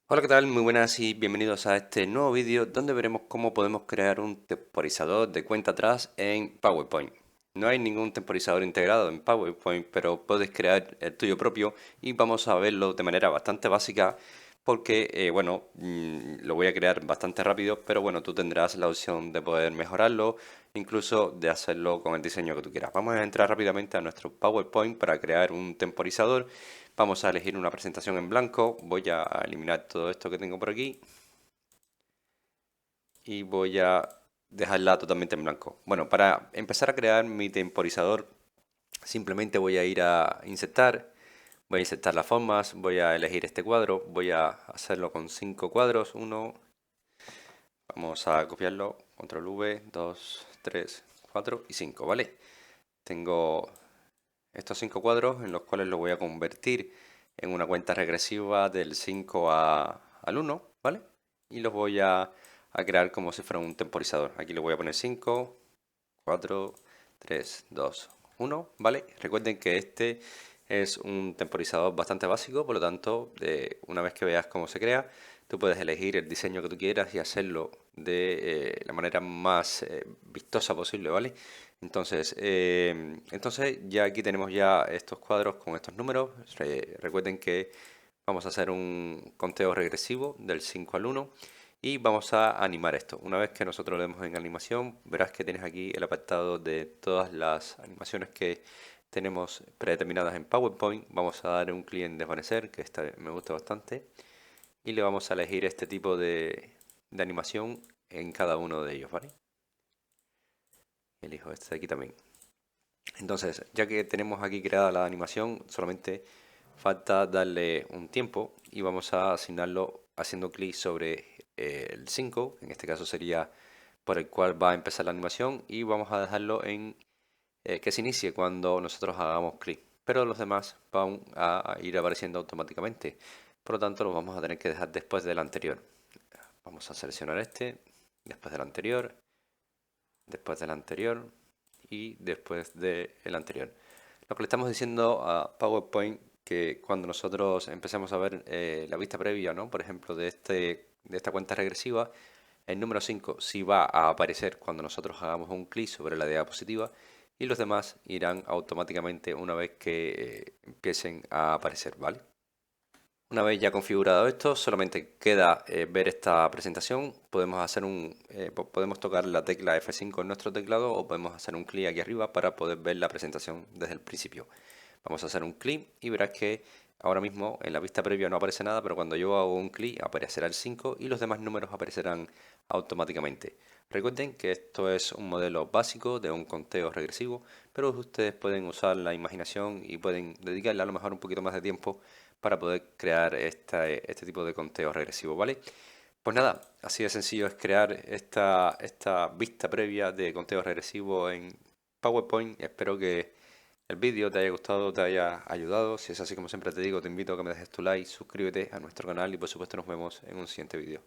Hola, ¿qué tal? Muy buenas y bienvenidos a este nuevo vídeo donde veremos cómo podemos crear un temporizador de cuenta atrás en PowerPoint. No hay ningún temporizador integrado en PowerPoint, pero puedes crear el tuyo propio y vamos a verlo de manera bastante básica porque, lo voy a crear bastante rápido, pero bueno, tú tendrás la opción de poder mejorarlo, incluso de hacerlo con el diseño que tú quieras. Vamos a entrar rápidamente a nuestro PowerPoint para crear un temporizador. Vamos a elegir una presentación en blanco. Voy a eliminar todo esto que tengo por aquí y voy a dejarla totalmente en blanco. Bueno, para empezar a crear mi temporizador, simplemente voy a ir a insertar, voy a insertar las formas, voy a elegir este cuadro, voy a hacerlo con 5 cuadros. Uno, vamos a copiarlo, control V, 2, 3, 4 y 5, ¿vale? Tengo estos 5 cuadros en los cuales lo voy a convertir en una cuenta regresiva del 5 al 1, ¿vale? Y los voy a crear como si fuera un temporizador. Aquí le voy a poner 5, 4, 3, 2, 1, ¿vale? Recuerden que este es un temporizador bastante básico, por lo tanto, una vez que veas cómo se crea, tú puedes elegir el diseño que tú quieras y hacerlo de la manera más vistosa posible, ¿vale? Entonces ya aquí tenemos ya estos cuadros con estos números. Recuerden que vamos a hacer un conteo regresivo del 5 al 1 y vamos a animar esto. Una vez que nosotros lo demos en animación, verás que tienes aquí el apartado de todas las animaciones que tenemos predeterminadas en PowerPoint. Vamos a dar un clic en desvanecer, que esta me gusta bastante, y le vamos a elegir este tipo de animación en cada uno de ellos, ¿vale? Elijo este de aquí también. Entonces, ya que tenemos aquí creada la animación, solamente falta darle un tiempo y vamos a asignarlo haciendo clic sobre el 5, en este caso sería por el cual va a empezar la animación, y vamos a dejarlo en que se inicie cuando nosotros hagamos clic. Pero los demás van a ir apareciendo automáticamente. Por lo tanto, los vamos a tener que dejar después del anterior. Vamos a seleccionar este, después del anterior, después del anterior y después del anterior. Lo que le estamos diciendo a PowerPoint que cuando nosotros empecemos a ver la vista previa, ¿no? Por ejemplo, de esta cuenta regresiva, el número 5 sí va a aparecer cuando nosotros hagamos un clic sobre la diapositiva y los demás irán automáticamente una vez que empiecen a aparecer, ¿vale? Una vez ya configurado esto, solamente queda ver esta presentación. Podemos podemos tocar la tecla F5 en nuestro teclado o podemos hacer un clic aquí arriba para poder ver la presentación desde el principio. Vamos a hacer un clic y verás que ahora mismo en la vista previa no aparece nada, pero cuando yo hago un clic aparecerá el 5 y los demás números aparecerán automáticamente. Recuerden que esto es un modelo básico de un conteo regresivo, pero ustedes pueden usar la imaginación y pueden dedicarle a lo mejor un poquito más de tiempo para poder crear este tipo de conteo regresivo, ¿vale? Pues nada, así de sencillo es crear esta vista previa de conteo regresivo en PowerPoint. Espero que el vídeo te haya gustado, te haya ayudado. Si es así, como siempre te digo, te invito a que me dejes tu like, suscríbete a nuestro canal y por supuesto nos vemos en un siguiente vídeo.